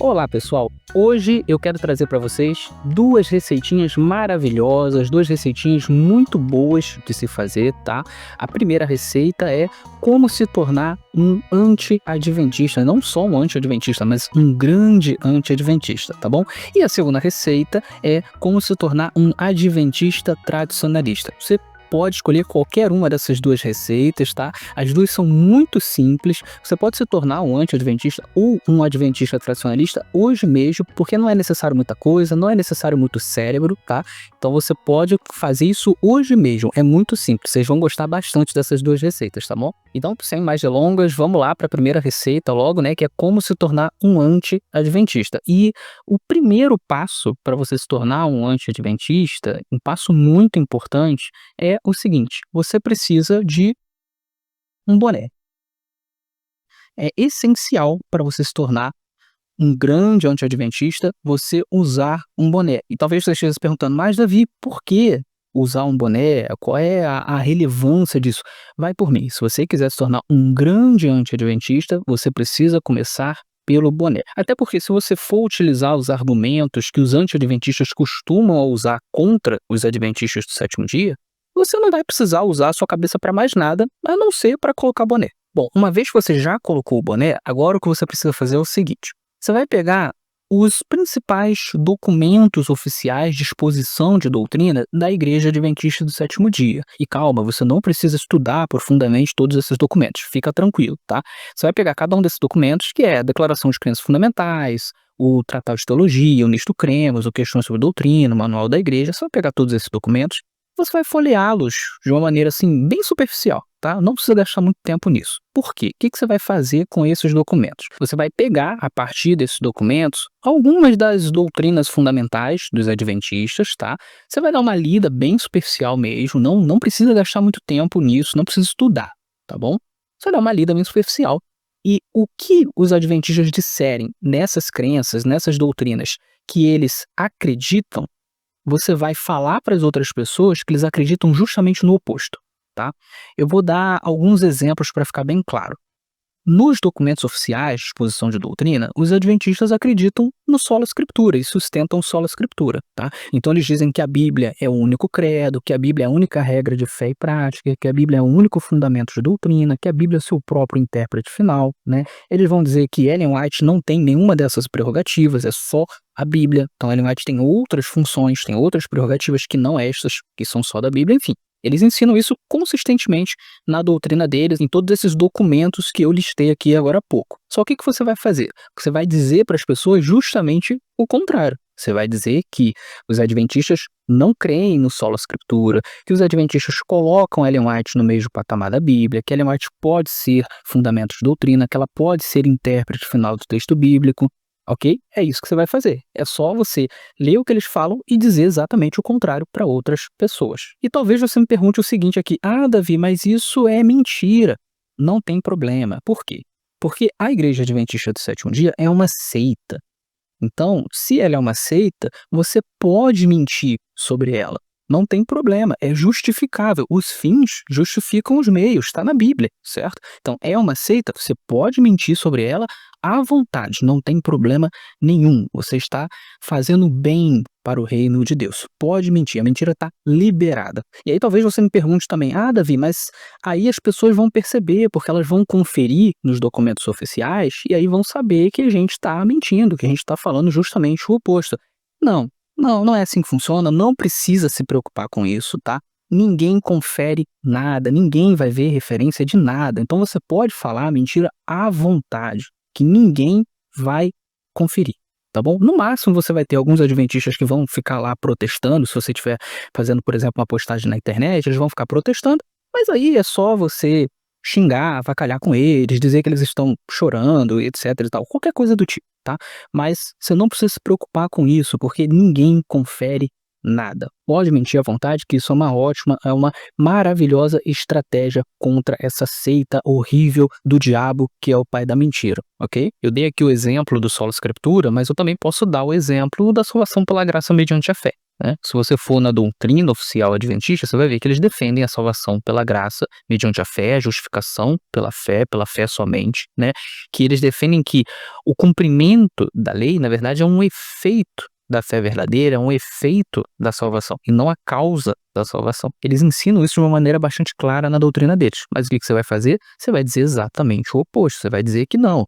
Olá pessoal, hoje eu quero trazer para vocês duas receitinhas maravilhosas, duas receitinhas muito boas de se fazer, tá? A primeira receita é como se tornar um anti-adventista, não só um anti-adventista, mas um grande anti-adventista, tá bom? E a segunda receita é como se tornar um adventista tradicionalista. Você pode escolher qualquer uma dessas duas receitas, tá? As duas são muito simples. Você pode se tornar um anti-adventista ou um adventista tradicionalista hoje mesmo, porque não é necessário muita coisa, não é necessário muito cérebro, tá? Então você pode fazer isso hoje mesmo. É muito simples. Vocês vão gostar bastante dessas duas receitas, tá bom? Então, sem mais delongas, vamos lá para a primeira receita logo, né? Que é como se tornar um anti-adventista. E o primeiro passo para você se tornar um anti-adventista, um passo muito importante, é o seguinte: você precisa de um boné. É essencial para você se tornar um grande anti-adventista, você usar um boné. E talvez você esteja se perguntando: "Mas Davi, por que usar um boné? Qual é a relevância disso?" Vai por mim, se você quiser se tornar um grande anti-adventista, você precisa começar pelo boné. Até porque se você for utilizar os argumentos que os anti-adventistas costumam usar contra os adventistas do sétimo dia, você não vai precisar usar a sua cabeça para mais nada, a não ser para colocar boné. Bom, uma vez que você já colocou o boné, agora o que você precisa fazer é o seguinte: você vai pegar os principais documentos oficiais de exposição de doutrina da Igreja Adventista do Sétimo Dia. E calma, você não precisa estudar profundamente todos esses documentos, fica tranquilo, tá? Você vai pegar cada um desses documentos, que é a Declaração de Crenças Fundamentais, o Tratado de Teologia, o Nisto Cremos, o Questões sobre Doutrina, o Manual da Igreja. Você vai pegar todos esses documentos, você vai folheá-los de uma maneira assim bem superficial, tá? Não precisa gastar muito tempo nisso. Por quê? O que você vai fazer com esses documentos? Você vai pegar, a partir desses documentos, algumas das doutrinas fundamentais dos adventistas, tá? Você vai dar uma lida bem superficial mesmo, não precisa gastar muito tempo nisso, não precisa estudar, tá bom? Você vai dar uma lida bem superficial. E o que os adventistas disserem nessas crenças, nessas doutrinas que eles acreditam, você vai falar para as outras pessoas que eles acreditam justamente no oposto, tá? Eu vou dar alguns exemplos para ficar bem claro. Nos documentos oficiais de exposição de doutrina, os adventistas acreditam no sola scriptura e sustentam sola scriptura, tá? Então eles dizem que a Bíblia é o único credo, que a Bíblia é a única regra de fé e prática, que a Bíblia é o único fundamento de doutrina, que a Bíblia é seu próprio intérprete final, né? Eles vão dizer que Ellen White não tem nenhuma dessas prerrogativas, é só a Bíblia. Então Ellen White tem outras funções, tem outras prerrogativas que não estas, que são só da Bíblia, enfim. Eles ensinam isso consistentemente na doutrina deles, em todos esses documentos que eu listei aqui agora há pouco. Só que você vai fazer? Você vai dizer para as pessoas justamente o contrário. Você vai dizer que os adventistas não creem no sola scriptura, que os adventistas colocam Ellen White no mesmo patamar da Bíblia, que Ellen White pode ser fundamento de doutrina, que ela pode ser intérprete final do texto bíblico. Ok? É isso que você vai fazer. É só você ler o que eles falam e dizer exatamente o contrário para outras pessoas. E talvez você me pergunte o seguinte aqui: "Ah, Davi, mas isso é mentira." Não tem problema. Por quê? Porque a Igreja Adventista do Sétimo Dia é uma seita. Então, se ela é uma seita, você pode mentir sobre ela. Não tem problema, é justificável. Os fins justificam os meios, está na Bíblia, certo? Então, é uma seita, você pode mentir sobre ela à vontade, não tem problema nenhum. Você está fazendo bem para o reino de Deus. Pode mentir, a mentira está liberada. E aí talvez você me pergunte também: "Ah, Davi, mas aí as pessoas vão perceber, porque elas vão conferir nos documentos oficiais e aí vão saber que a gente está mentindo, que a gente está falando justamente o oposto." Não, não é assim que funciona, não precisa se preocupar com isso, tá? Ninguém confere nada, ninguém vai ver referência de nada. Então você pode falar a mentira à vontade, que ninguém vai conferir, tá bom? No máximo você vai ter alguns adventistas que vão ficar lá protestando, se você estiver fazendo, por exemplo, uma postagem na internet, eles vão ficar protestando, mas aí é só você xingar, avacalhar com eles, dizer que eles estão chorando, etc e tal, qualquer coisa do tipo, tá? Mas você não precisa se preocupar com isso, porque ninguém confere nada. Pode mentir à vontade, que isso é uma ótima, é uma maravilhosa estratégia contra essa seita horrível do diabo que é o pai da mentira, ok? Eu dei aqui o exemplo do Sola Escritura, mas eu também posso dar o exemplo da salvação pela graça mediante a fé, né? Se você for na doutrina oficial adventista, você vai ver que eles defendem a salvação pela graça mediante a fé, a justificação pela fé somente, né? Que eles defendem que o cumprimento da lei, na verdade, é um efeito da fé verdadeira, é um efeito da salvação e não a causa da salvação. Eles ensinam isso de uma maneira bastante clara na doutrina deles. Mas o que você vai fazer? Você vai dizer exatamente o oposto. Você vai dizer que não.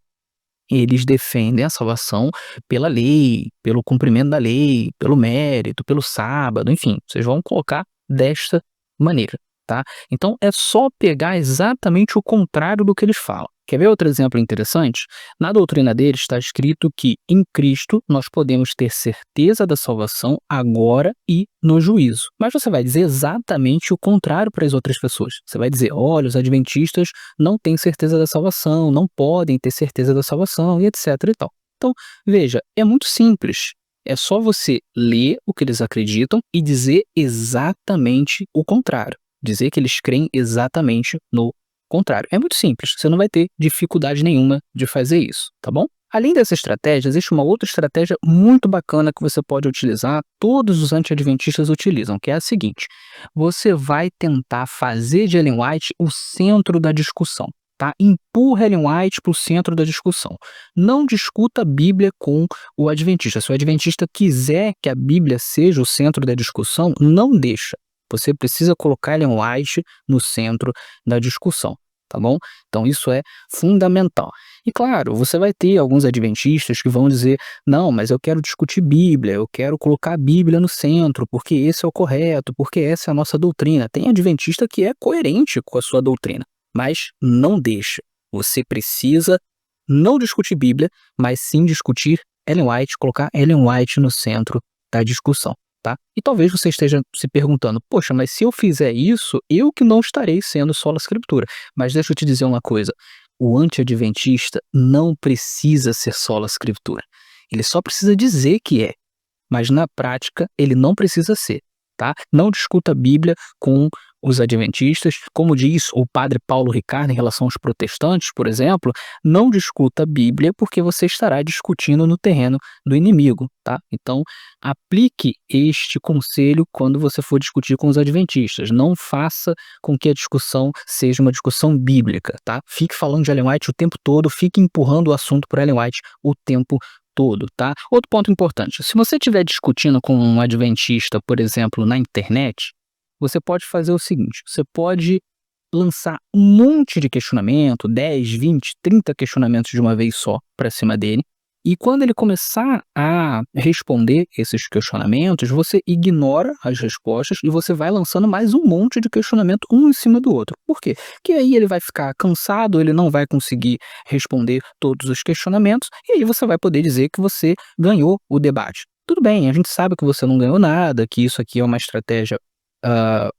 Eles defendem a salvação pela lei, pelo cumprimento da lei, pelo mérito, pelo sábado, enfim, vocês vão colocar desta maneira, tá? Então é só pegar exatamente o contrário do que eles falam. Quer ver outro exemplo interessante? Na doutrina deles está escrito que em Cristo nós podemos ter certeza da salvação agora e no juízo. Mas você vai dizer exatamente o contrário para as outras pessoas. Você vai dizer, olha, os adventistas não têm certeza da salvação, não podem ter certeza da salvação e etc e tal. Então, veja, é muito simples. É só você ler o que eles acreditam e dizer exatamente o contrário. Dizer que eles creem exatamente no contrário. É muito simples, você não vai ter dificuldade nenhuma de fazer isso, tá bom? Além dessa estratégia, existe uma outra estratégia muito bacana que você pode utilizar, todos os anti-adventistas utilizam, que é a seguinte: você vai tentar fazer de Ellen White o centro da discussão, tá? Empurra Ellen White para o centro da discussão. Não discuta a Bíblia com o adventista. Se o adventista quiser que a Bíblia seja o centro da discussão, não deixa. Você precisa colocar Ellen White no centro da discussão, tá bom? Então isso é fundamental. E claro, você vai ter alguns adventistas que vão dizer, não, mas eu quero discutir Bíblia, eu quero colocar a Bíblia no centro, porque esse é o correto, porque essa é a nossa doutrina. Tem adventista que é coerente com a sua doutrina, mas não deixa. Você precisa não discutir Bíblia, mas sim discutir Ellen White, colocar Ellen White no centro da discussão. Tá? E talvez você esteja se perguntando, poxa, mas se eu fizer isso, eu que não estarei sendo sola escritura. Mas deixa eu te dizer uma coisa, o anti-adventista não precisa ser sola escritura. Ele só precisa dizer que é, mas na prática ele não precisa ser. Tá? Não discuta a Bíblia com os adventistas, como diz o padre Paulo Ricardo em relação aos protestantes, por exemplo, não discuta a Bíblia porque você estará discutindo no terreno do inimigo, tá? Então, aplique este conselho quando você for discutir com os adventistas. Não faça com que a discussão seja uma discussão bíblica, tá? Fique falando de Ellen White o tempo todo, fique empurrando o assunto para Ellen White o tempo todo, tá? Outro ponto importante, se você estiver discutindo com um adventista, por exemplo, na internet, você pode fazer o seguinte, você pode lançar um monte de questionamento, 10, 20, 30 questionamentos de uma vez só para cima dele, e quando ele começar a responder esses questionamentos, você ignora as respostas e você vai lançando mais um monte de questionamento um em cima do outro. Por quê? Porque aí ele vai ficar cansado, ele não vai conseguir responder todos os questionamentos, e aí você vai poder dizer que você ganhou o debate. Tudo bem, a gente sabe que você não ganhou nada, que isso aqui é uma estratégia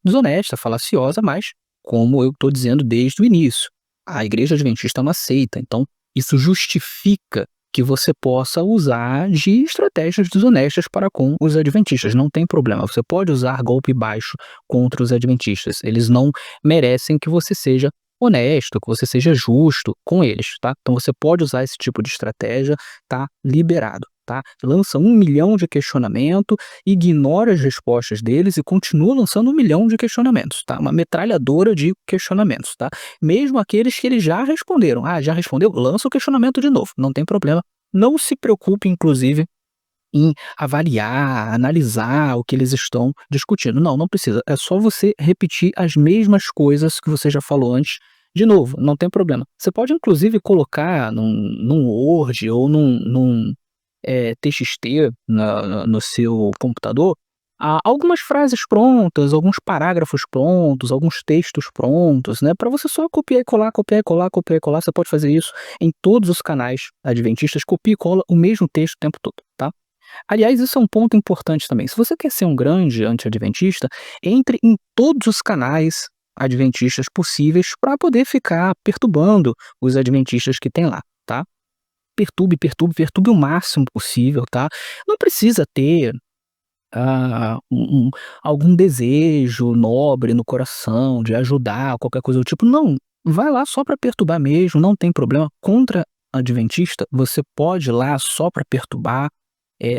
desonesta, falaciosa, mas, como eu estou dizendo desde o início, a Igreja Adventista é uma seita, então isso justifica que você possa usar de estratégias desonestas para com os adventistas. Não tem problema, você pode usar golpe baixo contra os adventistas. Eles não merecem que você seja honesto, que você seja justo com eles, tá? Então você pode usar esse tipo de estratégia, tá liberado, tá? Lança 1 milhão de questionamento, ignora as respostas deles e continua lançando 1 milhão de questionamentos, tá? Uma metralhadora de questionamentos, tá? Mesmo aqueles que eles já responderam. Ah, já respondeu? Lança o questionamento de novo, não tem problema. Não se preocupe, inclusive, em avaliar, analisar o que eles estão discutindo. Não, não precisa. É só você repetir as mesmas coisas que você já falou antes. De novo, não tem problema. Você pode, inclusive, colocar num Word ou num TXT no seu computador, algumas frases prontas, alguns parágrafos prontos, alguns textos prontos, né, para você só copiar e colar, copiar e colar, copiar e colar. Você pode fazer isso em todos os canais adventistas, copia e cola o mesmo texto o tempo todo, tá? Aliás, isso é um ponto importante também. Se você quer ser um grande anti-adventista, entre em todos os canais adventistas possíveis para poder ficar perturbando os adventistas que tem lá, tá? Perturbe o máximo possível, tá? Não precisa ter algum desejo nobre no coração de ajudar, qualquer coisa do tipo. Não, vai lá só para perturbar mesmo, não tem problema. Contra adventista, você pode ir lá só para perturbar,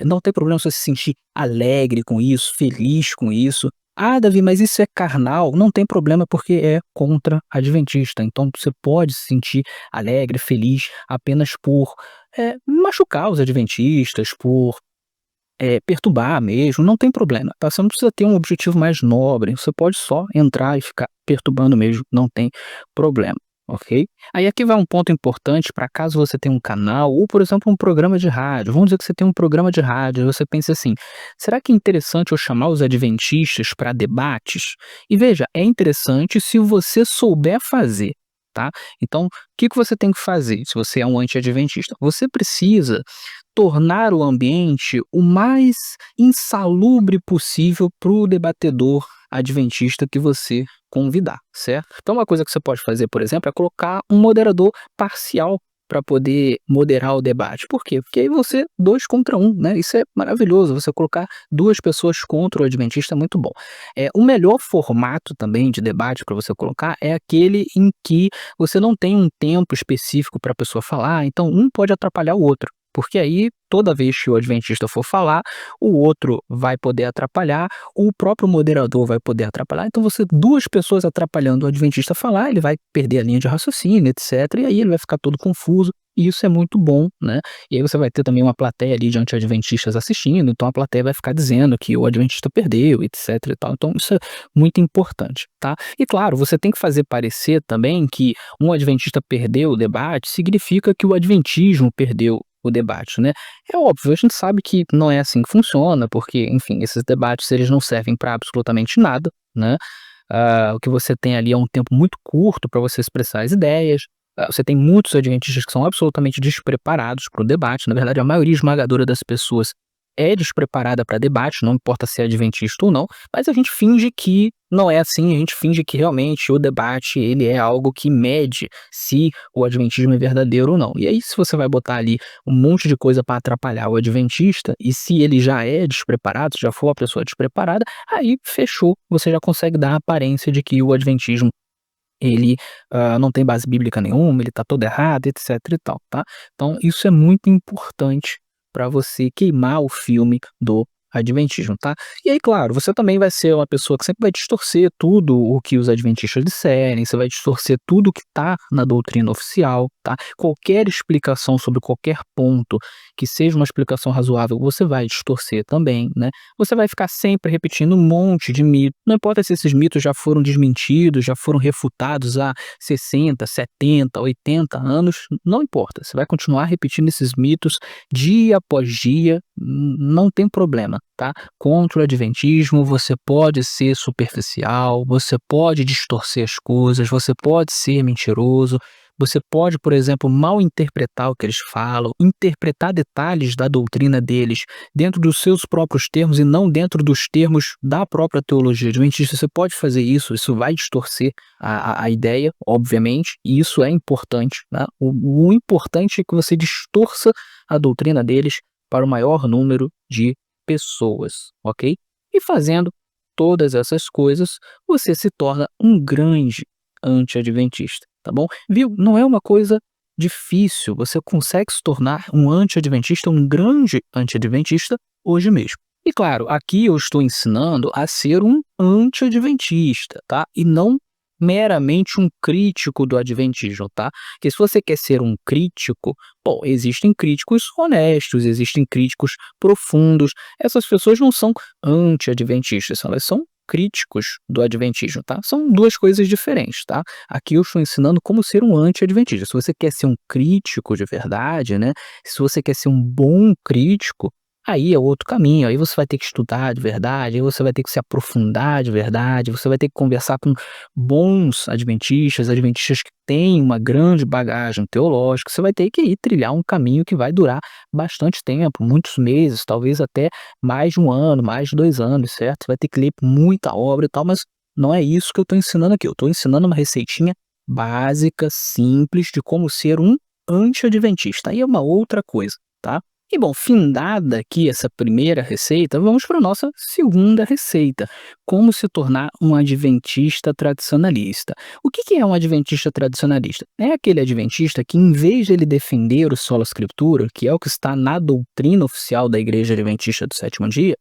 não tem problema você se sentir alegre com isso, feliz com isso. "Ah, Davi, mas isso é carnal", não tem problema porque é contra adventista, então você pode se sentir alegre, feliz apenas por, machucar os adventistas, por perturbar mesmo, não tem problema, tá, você não precisa ter um objetivo mais nobre, você pode só entrar e ficar perturbando mesmo, não tem problema, ok? Aí aqui vai um ponto importante para caso você tenha um canal ou, por exemplo, um programa de rádio, vamos dizer que você tem um programa de rádio e você pensa assim: "Será que é interessante eu chamar os adventistas para debates?" E veja, é interessante se você souber fazer, tá? Então, o que que você tem que fazer se você é um anti-adventista? Você precisa tornar o ambiente o mais insalubre possível para o debatedor adventista que você convidar, certo? Então uma coisa que você pode fazer, por exemplo, é colocar um moderador parcial para poder moderar o debate. Por quê? Porque aí você 2 contra um, né, isso é maravilhoso, você colocar 2 pessoas contra o adventista é muito bom. O melhor formato também de debate para você colocar é aquele em que você não tem um tempo específico para a pessoa falar, então um pode atrapalhar o outro. Porque aí, toda vez que o adventista for falar, o outro vai poder atrapalhar, o próprio moderador vai poder atrapalhar. Então, você, 2 pessoas atrapalhando o adventista falar, ele vai perder a linha de raciocínio, etc. E aí ele vai ficar todo confuso. E isso é muito bom, né? E aí você vai ter também uma plateia ali de anti-adventistas assistindo, então a plateia vai ficar dizendo que o adventista perdeu, etc e tal. Então isso é muito importante, tá? E claro, você tem que fazer parecer também que um adventista perdeu o debate, significa que o adventismo perdeu o debate, né. É óbvio, a gente sabe que não é assim que funciona, porque, enfim, esses debates eles não servem para absolutamente nada, né. O que você tem ali é um tempo muito curto para você expressar as ideias, você tem muitos adventistas que são absolutamente despreparados para o debate, na verdade a maioria esmagadora das pessoas é despreparada para debate, não importa se é adventista ou não, mas a gente finge que não é assim, a gente finge que realmente o debate ele é algo que mede se o adventismo é verdadeiro ou não. E aí se você vai botar ali um monte de coisa para atrapalhar o adventista, e se ele já é despreparado, já for uma pessoa despreparada, aí fechou, você já consegue dar a aparência de que o adventismo ele, não tem base bíblica nenhuma, ele está todo errado, etc e tal, tá. Então isso é muito importante para você queimar o filme do adventismo, tá. E aí, claro, você também vai ser uma pessoa que sempre vai distorcer tudo o que os adventistas disserem, você vai distorcer tudo o que está na doutrina oficial, tá. Qualquer explicação sobre qualquer ponto que seja uma explicação razoável, você vai distorcer também, né. Você vai ficar sempre repetindo um monte de mito, não importa se esses mitos já foram desmentidos, já foram refutados há 60, 70, 80 anos, não importa, você vai continuar repetindo esses mitos dia após dia, não tem problema, tá. Contra o adventismo, você pode ser superficial, você pode distorcer as coisas, você pode ser mentiroso, você pode, por exemplo, mal interpretar o que eles falam, interpretar detalhes da doutrina deles dentro dos seus próprios termos e não dentro dos termos da própria teologia adventista. Você pode fazer isso vai distorcer a ideia, obviamente, e isso é importante, né? O importante é que você distorça a doutrina deles para o maior número de pessoas, ok? E fazendo todas essas coisas, você se torna um grande anti-adventista, tá bom? Viu? Não é uma coisa difícil, você consegue se tornar um anti-adventista, um grande anti-adventista hoje mesmo. E claro, aqui eu estou ensinando a ser um anti-adventista, tá? E não meramente um crítico do adventismo, tá? Porque se você quer ser um crítico, bom, existem críticos honestos, existem críticos profundos. Essas pessoas não são anti-adventistas, elas são críticos do adventismo, tá? São 2 coisas diferentes, tá? Aqui eu estou ensinando como ser um anti-adventista. Se você quer ser um crítico de verdade, né, se você quer ser um bom crítico, aí é outro caminho, aí você vai ter que estudar de verdade, aí você vai ter que se aprofundar de verdade, você vai ter que conversar com bons adventistas, adventistas que têm uma grande bagagem teológica, você vai ter que ir trilhar um caminho que vai durar bastante tempo, muitos meses, talvez até mais de 1 ano, mais de 2 anos, certo? Você vai ter que ler muita obra e tal, mas não é isso que eu estou ensinando aqui, eu estou ensinando uma receitinha básica, simples, de como ser um anti-adventista, aí é uma outra coisa, tá? E bom, findada aqui essa primeira receita, vamos para a nossa segunda receita: como se tornar um adventista tradicionalista. O que é um adventista tradicionalista? É aquele adventista que, em vez de ele defender o sola scriptura, que é o que está na doutrina oficial da Igreja Adventista do Sétimo Dia,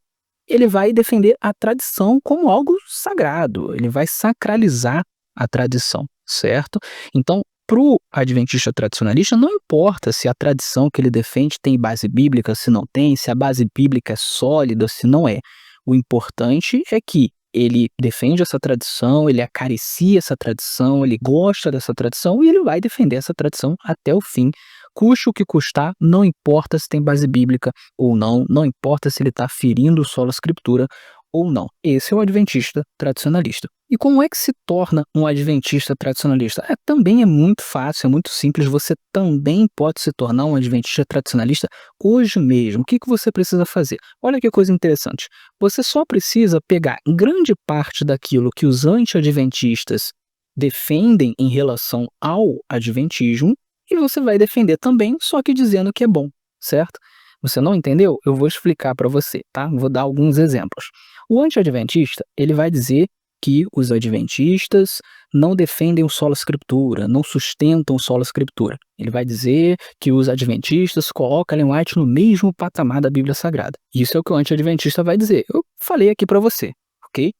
ele vai defender a tradição como algo sagrado, ele vai sacralizar a tradição, certo? Então, para o adventista tradicionalista, não importa se a tradição que ele defende tem base bíblica, se não tem, se a base bíblica é sólida, se não é. O importante é que ele defende essa tradição, ele acaricia essa tradição, ele gosta dessa tradição e ele vai defender essa tradição até o fim, custe o que custar, não importa se tem base bíblica ou não, não importa se ele está ferindo o sola scriptura ou não. Esse é o adventista tradicionalista. E como é que se torna um adventista tradicionalista? Também é muito fácil, é muito simples, você também pode se tornar um adventista tradicionalista hoje mesmo. O que você precisa fazer? Olha que coisa interessante. Você só precisa pegar grande parte daquilo que os anti-adventistas defendem em relação ao adventismo e você vai defender também, só que dizendo que é bom, certo? Você não entendeu? Eu vou explicar para você, tá? Vou dar alguns exemplos. O anti-adventista, ele vai dizer que os adventistas não defendem o sola scriptura, não sustentam o sola scriptura. Ele vai dizer que os adventistas colocam Ellen White no mesmo patamar da Bíblia Sagrada. Isso é o que o anti-adventista vai dizer. Eu falei aqui para você, ok?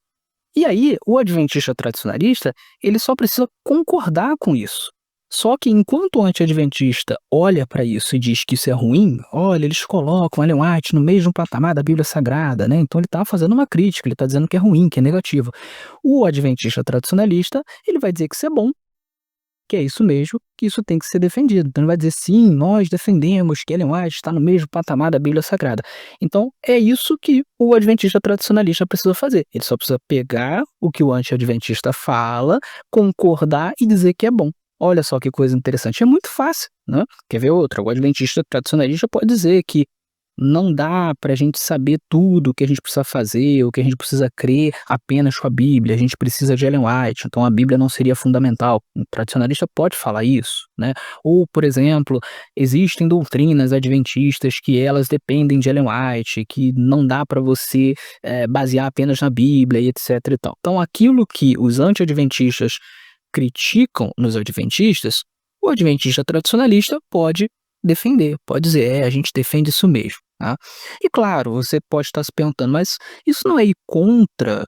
E aí, o adventista tradicionalista, ele só precisa concordar com isso. Só que enquanto o anti-adventista olha para isso e diz que isso é ruim, olha, eles colocam Ellen White no mesmo patamar da Bíblia Sagrada, né? Então ele está fazendo uma crítica, ele está dizendo que é ruim, que é negativo. O adventista tradicionalista, ele vai dizer que isso é bom, que é isso mesmo, que isso tem que ser defendido. Então ele vai dizer, sim, nós defendemos que Ellen White está no mesmo patamar da Bíblia Sagrada. Então é isso que o adventista tradicionalista precisa fazer. Ele só precisa pegar o que o anti-adventista fala, concordar e dizer que é bom. Olha só que coisa interessante, é muito fácil, né? Quer ver outra? O adventista tradicionalista pode dizer que não dá para a gente saber tudo o que a gente precisa fazer, o que a gente precisa crer apenas com a Bíblia, a gente precisa de Ellen White, então a Bíblia não seria fundamental. Um tradicionalista pode falar isso, né? Ou, por exemplo, existem doutrinas adventistas que elas dependem de Ellen White, que não dá para você basear apenas na Bíblia e etc e tal. Então aquilo que os anti-adventistas criticam nos adventistas, o adventista tradicionalista pode defender, pode dizer, a gente defende isso mesmo, tá? E claro, você pode estar se perguntando, mas isso não é ir contra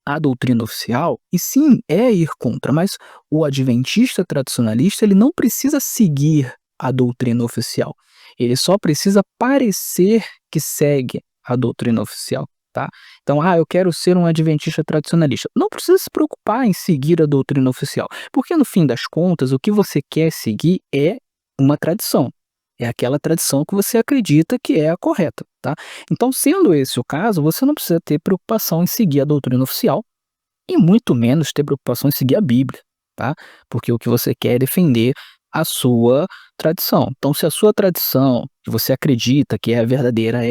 a doutrina oficial? E sim, é ir contra, mas o adventista tradicionalista, ele não precisa seguir a doutrina oficial, ele só precisa parecer que segue a doutrina oficial. Tá? Então, eu quero ser um adventista tradicionalista. Não precisa se preocupar em seguir a doutrina oficial, porque no fim das contas, o que você quer seguir é uma tradição. É aquela tradição que você acredita que é a correta, tá? Então, sendo esse o caso, você não precisa ter preocupação em seguir a doutrina oficial e muito menos ter preocupação em seguir a Bíblia, tá? Porque o que você quer é defender a sua tradição. Então, se a sua tradição, que você acredita que é a verdadeira,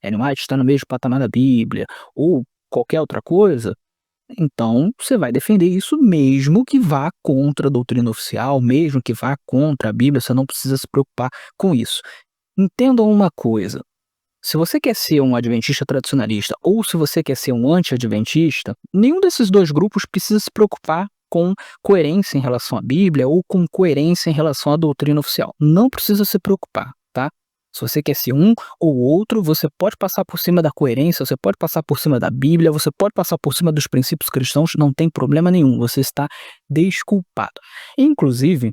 Ellen White está no mesmo patamar da Bíblia, ou qualquer outra coisa, então você vai defender isso mesmo que vá contra a doutrina oficial, mesmo que vá contra a Bíblia, você não precisa se preocupar com isso. Entendam uma coisa: se você quer ser um adventista tradicionalista ou se você quer ser um anti-adventista, nenhum desses dois grupos precisa se preocupar com coerência em relação à Bíblia ou com coerência em relação à doutrina oficial. Não precisa se preocupar, tá? Se você quer ser um ou outro, você pode passar por cima da coerência, você pode passar por cima da Bíblia, você pode passar por cima dos princípios cristãos, não tem problema nenhum, você está desculpado. Inclusive,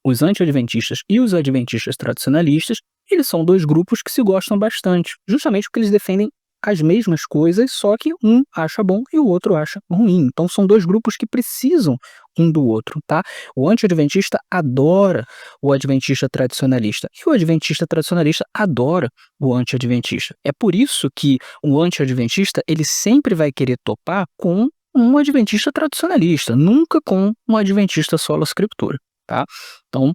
os anti-adventistas e os adventistas tradicionalistas, eles são dois grupos que se gostam bastante, justamente porque eles defendem as mesmas coisas, só que um acha bom e o outro acha ruim. Então são dois grupos que precisam um do outro, tá? O anti-adventista adora o adventista tradicionalista e o adventista tradicionalista adora o anti-adventista. É por isso que o anti-adventista, ele sempre vai querer topar com um adventista tradicionalista, nunca com um adventista sola scriptura, tá? Então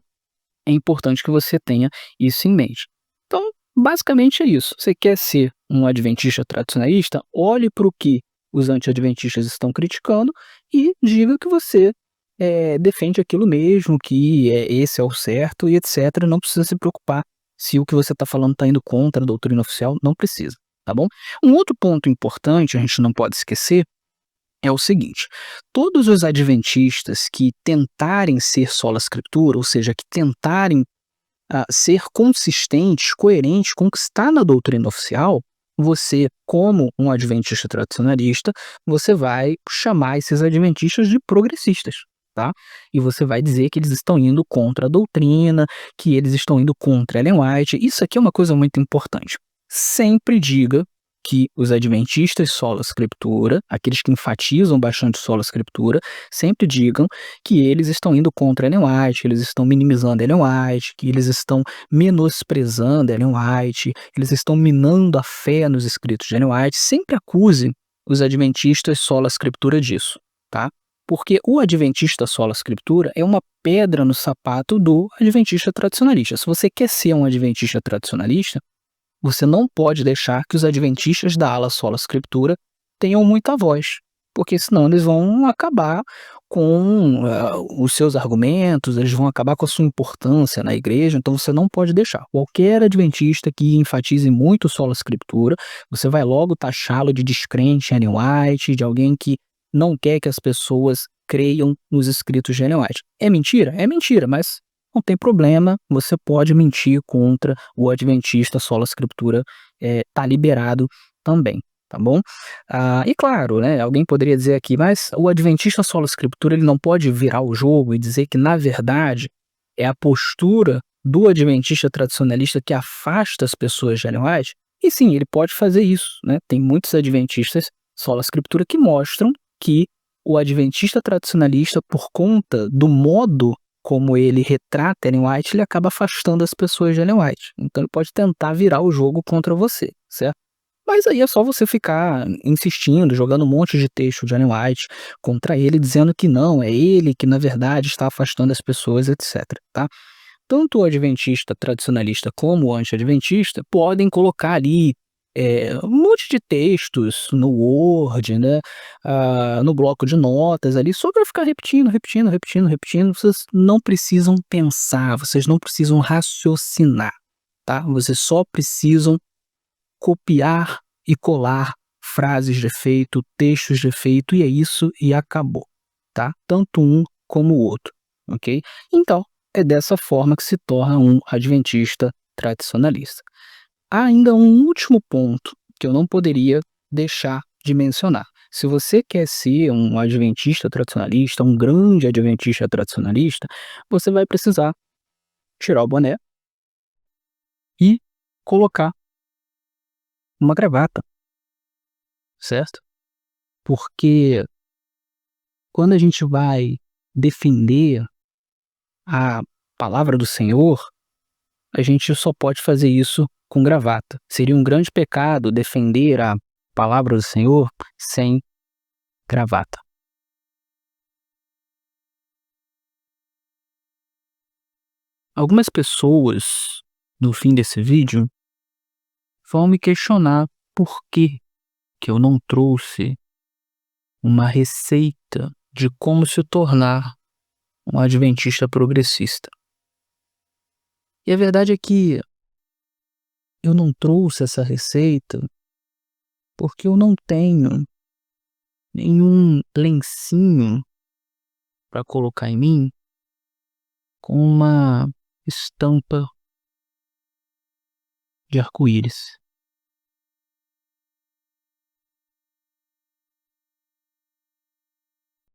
é importante que você tenha isso em mente. Então, basicamente é isso. Você quer ser um adventista tradicionalista? Olhe para o que os anti-adventistas estão criticando e diga que você defende aquilo mesmo, que esse é o certo e etc. Não precisa se preocupar Se o que você está falando está indo contra a doutrina oficial, não precisa, tá bom? Um outro ponto importante, a gente não pode esquecer, é o seguinte: todos os adventistas que tentarem ser sola scriptura, ou seja, que tentarem ser consistentes, coerentes com o que está na doutrina oficial, você, como um adventista tradicionalista, você vai chamar esses adventistas de progressistas, tá? E você vai dizer que eles estão indo contra a doutrina, que eles estão indo contra Ellen White. Isso aqui é uma coisa muito importante. Sempre diga que os adventistas sola scriptura, aqueles que enfatizam bastante sola scriptura, sempre digam que eles estão indo contra Ellen White, que eles estão minimizando Ellen White, que eles estão menosprezando Ellen White, eles estão minando a fé nos escritos de Ellen White. Sempre acuse os adventistas sola scriptura disso, tá? Porque o adventista sola scriptura é uma pedra no sapato do adventista tradicionalista. Se você quer ser um adventista tradicionalista, você não pode deixar que os adventistas da ala sola scriptura tenham muita voz, porque senão eles vão acabar com os seus argumentos, eles vão acabar com a sua importância na igreja, então você não pode deixar. Qualquer adventista que enfatize muito sola scriptura, você vai logo taxá-lo de descrente em Ellen White, de alguém que não quer que as pessoas creiam nos escritos de Ellen White. É mentira? É mentira, mas não tem problema, você pode mentir contra o adventista sola scriptura, tá liberado também, tá bom? E claro, né, alguém poderia dizer aqui, mas o adventista sola scriptura ele não pode virar o jogo e dizer que, na verdade, é a postura do adventista tradicionalista que afasta as pessoas de Ellen White? E sim, ele pode fazer isso, né? Tem muitos adventistas sola scriptura que mostram que o adventista tradicionalista, por conta do modo como ele retrata Ellen White, ele acaba afastando as pessoas de Ellen White. Então ele pode tentar virar o jogo contra você, certo? Mas aí é só você ficar insistindo, jogando um monte de texto de Ellen White contra ele, dizendo que não, é ele que na verdade está afastando as pessoas, etc, tá? Tanto o adventista tradicionalista como o anti-adventista podem colocar ali um monte de textos no Word, né, no bloco de notas ali, só para ficar repetindo, repetindo, repetindo, repetindo. Vocês não precisam pensar, vocês não precisam raciocinar, tá? Vocês só precisam copiar e colar frases de efeito, textos de efeito, e é isso e acabou, tá? Tanto um como o outro, ok? Então, é dessa forma que se torna um adventista tradicionalista. Há ainda um último ponto que eu não poderia deixar de mencionar. Se você quer ser um adventista tradicionalista, um grande adventista tradicionalista, você vai precisar tirar o boné e colocar uma gravata, certo? Porque quando a gente vai defender a palavra do Senhor, a gente só pode fazer isso com gravata. Seria um grande pecado defender a palavra do Senhor sem gravata. Algumas pessoas, no fim desse vídeo, vão me questionar por que eu não trouxe uma receita de como se tornar um adventista progressista. E a verdade é que eu não trouxe essa receita porque eu não tenho nenhum lencinho para colocar em mim com uma estampa de arco-íris.